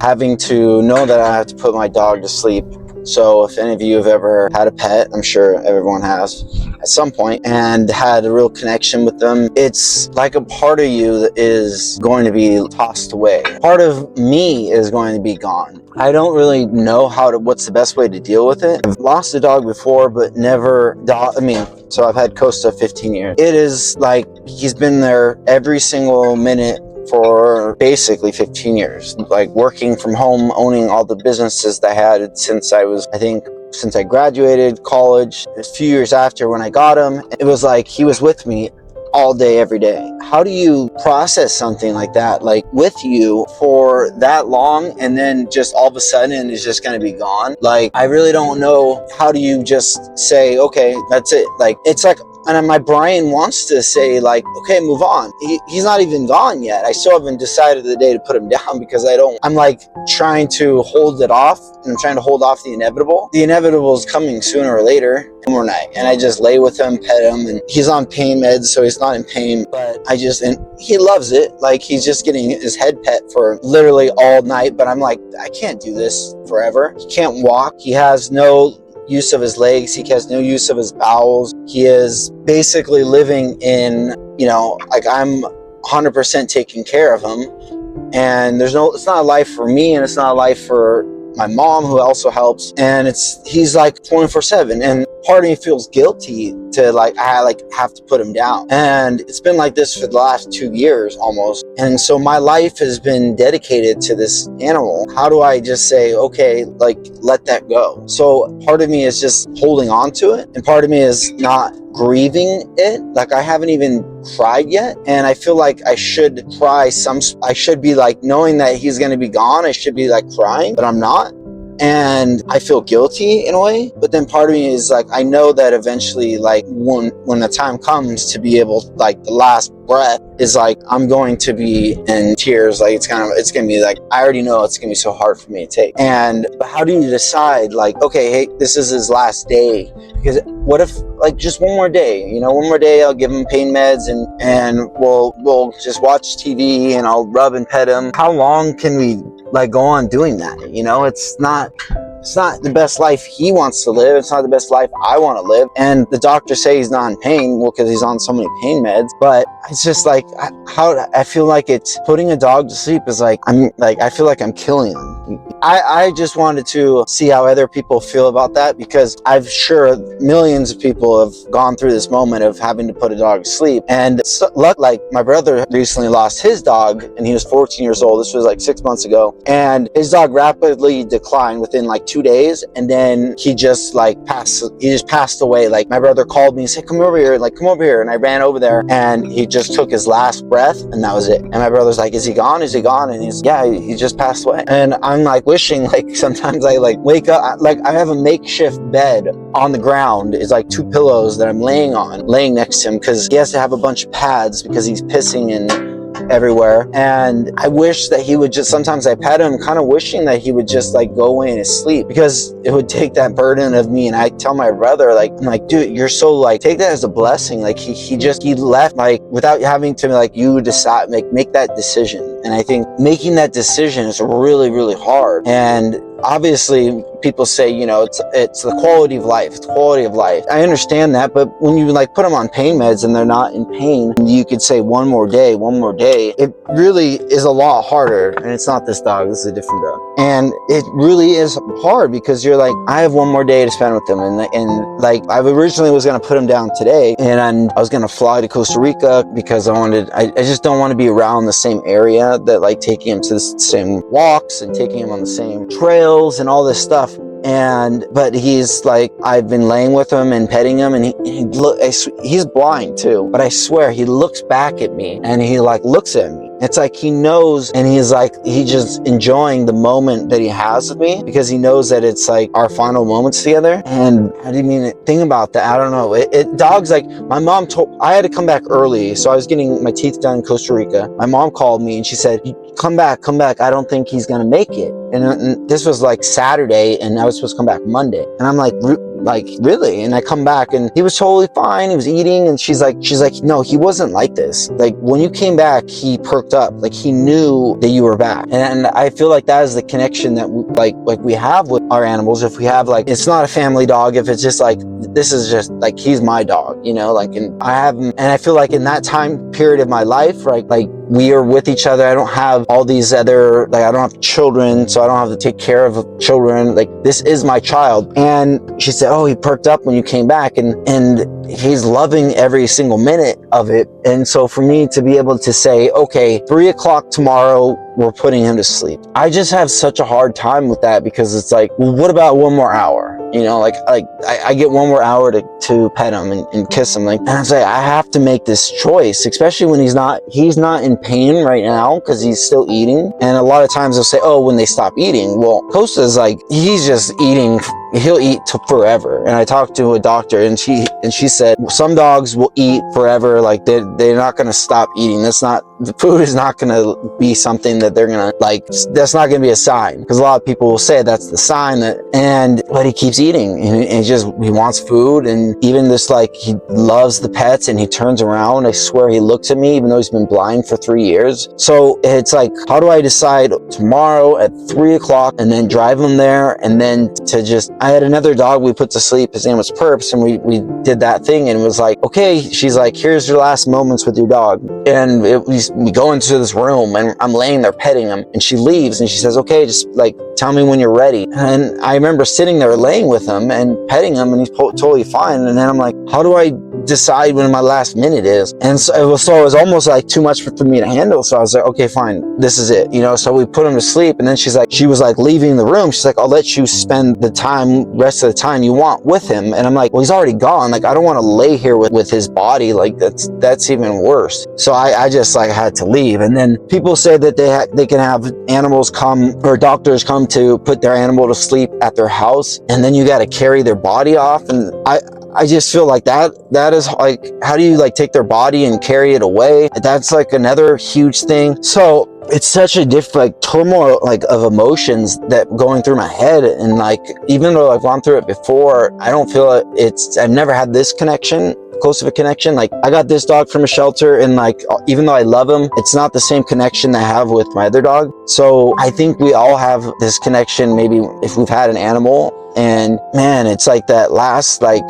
having to know that I have to put my dog to sleep. So if any of you have ever had a pet, I'm sure everyone has at some point, and had a real connection with them, it's like a part of you that is going to be tossed away. Part of me is going to be gone. I don't really know what's the best way to deal with it. I've lost a dog before, but never, so I've had Kosta 15 years. It is like he's been there every single minute for basically 15 years, like working from home, owning all the businesses that I had since I graduated college. A few years after when I got him, it was like he was with me all day, every day. How do you process something like that, like with you for that long, and then just all of a sudden it's just going to be gone? Like, I really don't know. How do you just say, okay, that's it? Like, it's like, and my brain wants to say like, okay, move on. He's not even gone yet. I still haven't decided the day to put him down because I'm like trying to hold it off, and I'm trying to hold off the inevitable. The inevitable is coming sooner or later. One night, and I just lay with him, pet him, and he's on pain meds, so he's not in pain, but and he loves it. Like, he's just getting his head pet for literally all night, but I'm like, I can't do this forever. He can't walk. He has no use of his legs. He has no use of his bowels. He is basically living in, like, I'm 100% taking care of him, and it's not a life for me, and it's not a life for my mom, who also helps, and he's like 24/7, and part of me feels guilty to I have to put him down, and it's been like this for the last 2 years almost, and so my life has been dedicated to this animal. How do I just say, okay, like, let that go? So part of me is just holding on to it, and part of me is not grieving it. Like, I haven't even cried yet, and I feel like I should cry. I should be like, knowing that he's going to be gone, I should be like crying, but I'm not, and I feel guilty in a way. But then part of me is like, I know that eventually, like, when the time comes to be able, like, the last breath is like, I'm going to be in tears. Like, it's going to be like, I already know it's going to be so hard for me to take. But how do you decide, like, okay, hey, this is his last day? Because what if, like, just one more day, one more day, I'll give him pain meds, and we'll just watch TV, and I'll rub and pet him. How long can we, like, go on doing that? It's not the best life he wants to live. It's not the best life I want to live. And the doctors say he's not in pain, well, because he's on so many pain meds. But it's just like, I feel like it's putting a dog to sleep is like, I feel like I'm killing him. I just wanted to see how other people feel about that, because I'm sure millions of people have gone through this moment of having to put a dog to sleep. And like, my brother recently lost his dog, and he was 14 years old. This was like 6 months ago. And his dog rapidly declined within like 2 days. And then he just passed away. Like, my brother called me and said, come over here. And I ran over there, and he just took his last breath, and that was it. And my brother's like, is he gone? Is he gone? And he just passed away. And I'm like wishing, like, sometimes I like wake up, like, I have a makeshift bed on the ground. It's like 2 pillows that I'm laying next to him, because he has to have a bunch of pads because he's pissing everywhere. And I wish that he would just, sometimes I pet him, kind of wishing that he would just like go away and sleep, because it would take that burden of me. And I tell my brother, like, I'm like, dude, you're so, like, take that as a blessing. Like, he left, like, without having to, like, you decide, make that decision. And I think making that decision is really, really hard. And obviously people say, it's the quality of life. It's quality of life. I understand that, but when you like put them on pain meds and they're not in pain, you could say one more day. It really is a lot harder. And it's not this dog. This is a different dog. And it really is hard, because you're like, I have one more day to spend with them. And like, I originally was going to put him down today, and I was going to fly to Costa Rica, because I just don't want to be around the same area, that like taking him to the same walks and taking him on the same trails and all this stuff. But he's like, I've been laying with him and petting him, and he's blind too, but I swear he looks back at me, and he like looks at me. It's like he knows, and he's just enjoying the moment that he has with me, because he knows that it's like our final moments together. And how do you mean it? Think about that. I don't know. Dogs, like, my mom I had to come back early, so I was getting my teeth done in Costa Rica. My mom called me, and she said, come back. I don't think he's gonna make it. And this was like Saturday, and I was supposed to come back Monday. And I'm like, like, really? And I come back and he was totally fine. He was eating. And she's like, no, he wasn't like this. Like, when you came back, he perked up. Like, he knew that you were back. And I feel like that is the connection that we have with our animals. If we have, like, it's not a family dog, if it's just like, this is just like, he's my dog, you know, like, and I have him, and I feel like in that time period of my life, right, like, we are with each other. I don't have all these other, like, I don't have children, so I don't have to take care of children. Like, this is my child. And she said, oh, he perked up when you came back, and he's loving every single minute of it. And so for me to be able to say, okay, 3 o'clock tomorrow, we're putting him to sleep, I just have such a hard time with that, because it's like, well, what about 1 more hour? You know, like I get 1 more hour to pet him and kiss him. Like, and I say, I have to make this choice, especially when he's not in pain right now, because he's still eating. And a lot of times they'll say, oh, when they stop eating. Well, Kosta's like, he's just eating, he'll eat forever. And I talked to a doctor, and she said, some dogs will eat forever. Like, they're not going to stop eating. The food is not going to be something that they're going to, like, that's not going to be a sign, because a lot of people will say that's the sign but he keeps eating, and he wants food. And even this, like, he loves the pets, and he turns around, I swear he looks at me, even though he's been blind for 3 years. So it's like, how do I decide tomorrow at 3 o'clock and then drive him there? And then I had another dog we put to sleep, his name was Perps, and we did that thing, and it was like, okay, she's like, here's your last moments with your dog. And we go into this room, and I'm laying there petting him, and she leaves, and she says, okay, just like, tell me when you're ready. And I remember sitting there laying with him and petting him, and he's totally fine. And then I'm like, how do I decide when my last minute is? And so it was almost like too much for me to handle. So I was like, okay, fine, this is it, you know. So we put him to sleep, and then she was like leaving the room. She's like, I'll let you spend the rest of the time you want with him. And I'm like, well, he's already gone. Like, I don't want to lay here with his body. Like, that's even worse. So I just, like, had to leave. And then people say that they can have animals come, or doctors come to put their animal to sleep at their house, and then you got to carry their body off. And I just feel like that is like, how do you, like, take their body and carry it away? That's like another huge thing. So it's such a different, like, turmoil, like, of emotions that going through my head. And, like, even though I've gone through it before, I don't feel I've never had this close of a connection. Like, I got this dog from a shelter, and, like, even though I love him, it's not the same connection I have with my other dog. So I think we all have this connection, maybe if we've had an animal. And man, it's like that last, like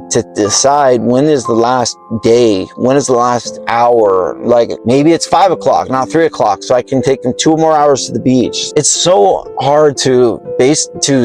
to decide, when is the last day, when is the last hour? Like, maybe it's 5 o'clock, not 3 o'clock, so I can take him 2 more hours to the beach. It's so hard to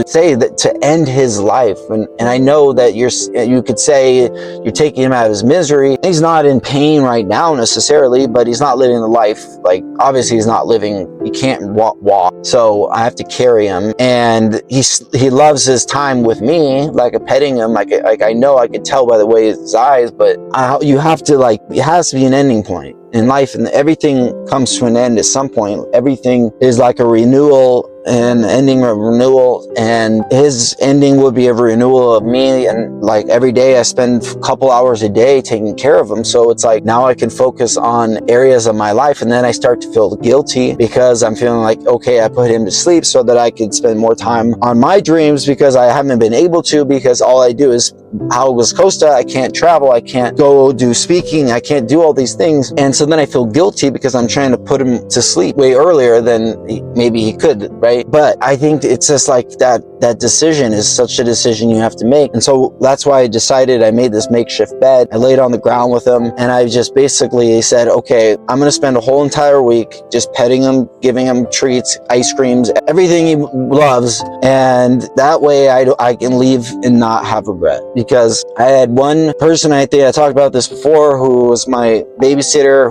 say that, to end his life. And I know that you could say you're taking him out of his misery. He's not in pain right now necessarily, but he's not living the life. Like, obviously he's not living, he can't walk, so I have to carry him. And he loves his time with me, like, petting him, like I know, I could tell by the way his eyes. But you have to, like, it has to be an ending point in life, and everything comes to an end at some point. Everything is like a renewal, and ending a renewal, and his ending would be a renewal of me. And, like, every day I spend a couple hours a day taking care of him. So it's like, now I can focus on areas of my life, and then I start to feel guilty, because I'm feeling like, okay, I put him to sleep so that I could spend more time on my dreams, because I haven't been able to, because all I do is, how was Kosta? I can't travel, I can't go do speaking, I can't do all these things. And so then I feel guilty, because I'm trying to put him to sleep way earlier than maybe he could, right? But I think it's just like that decision is such a decision you have to make. And so that's why I made this makeshift bed. I laid on the ground with him, and I just basically said, okay, I'm going to spend a whole entire week just petting him, giving him treats, ice creams, everything he loves. And that way I can leave and not have regret. Because I had one person, I think I talked about this before, who was my babysitter,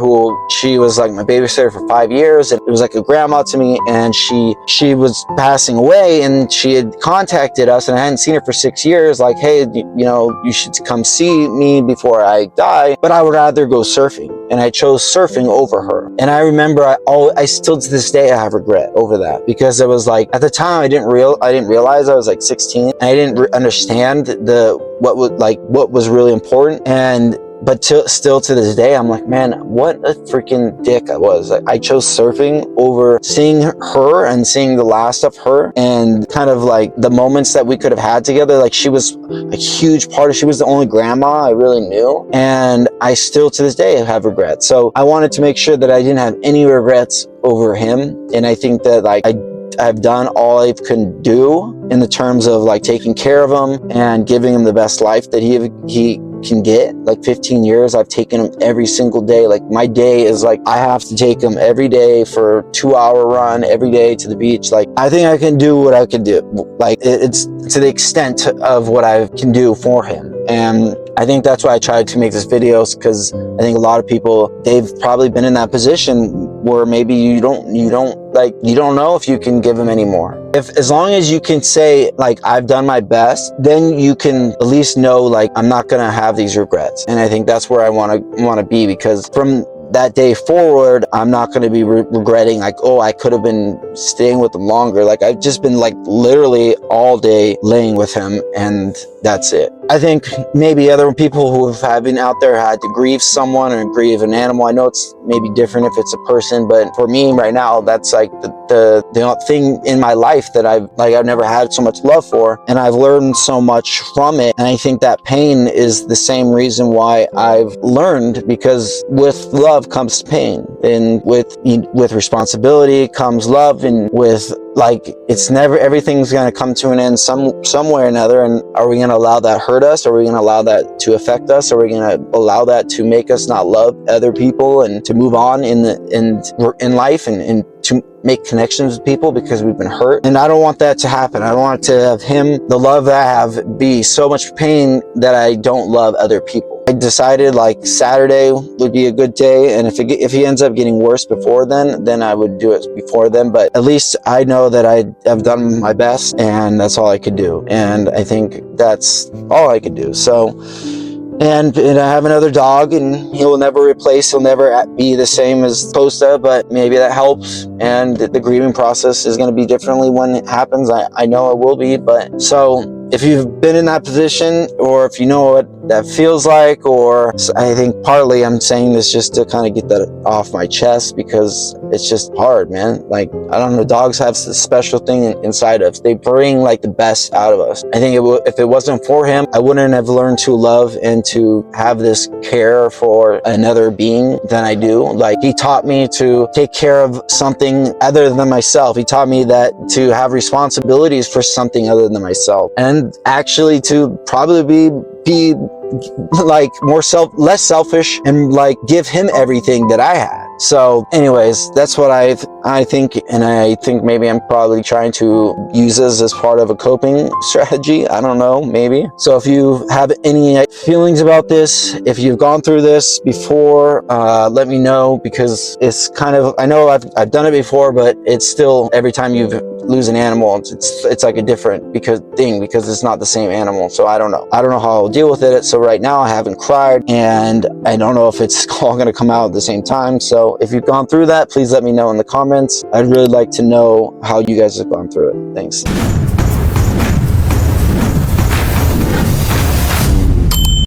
she was like my babysitter for 5 years. And it was like a grandma to me, and she was passing away, and she had contacted us, and I hadn't seen her for 6 years, like, hey, you know, you should come see me before I die, but I would rather go surfing. And I chose surfing over her. And I remember I still to this day I have regret over that, because it was like, at the time I didn't realize I was like 16, and I didn't understand what was really important. And but still to this day, I'm like, man, what a freaking dick I was. I chose surfing over seeing her and seeing the last of her, and kind of like the moments that we could have had together. Like, she was a huge part of, she was the only grandma I really knew, and I still to this day have regrets. So I wanted to make sure that I didn't have any regrets over him, and I think that like I've done all I can do in the terms of like taking care of him and giving him the best life that he can get. Like 15 years, I've taken him every single day. Like, my day is like, I have to take him every day for a 2-hour run every day to the beach. Like, I think I can do what I can do. Like, it's to the extent of what I can do for him. And I think that's why I tried to make this videos, because I think a lot of people, they've probably been in that position where maybe you don't know if you can give them any more. As long as you can say like, I've done my best, then you can at least know like, I'm not gonna have these regrets. And I think that's where I want to be, because from that day forward, I'm not going to be regretting like, oh, I could have been staying with him longer. Like, I've just been like literally all day laying with him, and that's it. I think maybe other people who have been out there had to grieve someone or grieve an animal. I know it's maybe different if it's a person, but for me right now, that's like the thing in my life that I've never had so much love for, and I've learned so much from it. And I think that pain is the same reason why I've learned, because with love comes pain, and with responsibility comes love, and with like, it's never, everything's going to come to an end some way or another. And are we going to allow that hurt us? Are we going to allow that to affect us? Are we going to allow that to make us not love other people and to move on in life and to make connections with people because we've been hurt? And I don't want that to happen. I don't want to have him, the love that I have, be so much pain that I don't love other people. I decided like Saturday would be a good day, and if he ends up getting worse before then I would do it before then. But at least I know that I've done my best, and that's all I could do. And I think that's all I could do. So, and I have another dog, and he'll never be the same as Kosta, but maybe that helps. And the grieving process is going to be differently when it happens. I know it will be. But so, if you've been in that position, or if you know what that feels like, or I think partly I'm saying this just to kind of get that off my chest, because it's just hard, man. Like, I don't know, dogs have this special thing inside us. They bring like the best out of us. I think if it wasn't for him, I wouldn't have learned to love and to have this care for another being than I do. Like, he taught me to take care of something other than myself. He taught me that to have responsibilities for something other than myself, and actually to probably be like less selfish, and like give him everything that I had. So anyways, that's what I think, and I think maybe I'm probably trying to use this as part of a coping strategy. I don't know, maybe. So if you have any feelings about this, if you've gone through this before, let me know, because it's kind of, I know I've done it before, but it's still, every time you lose an animal, it's like a different because it's not the same animal. So I don't know how I'll deal with it. So right now I haven't cried, and I don't know if it's all going to come out at the same time. So if you've gone through that, please let me know in the comments. I'd really like to know how you guys have gone through it. Thanks.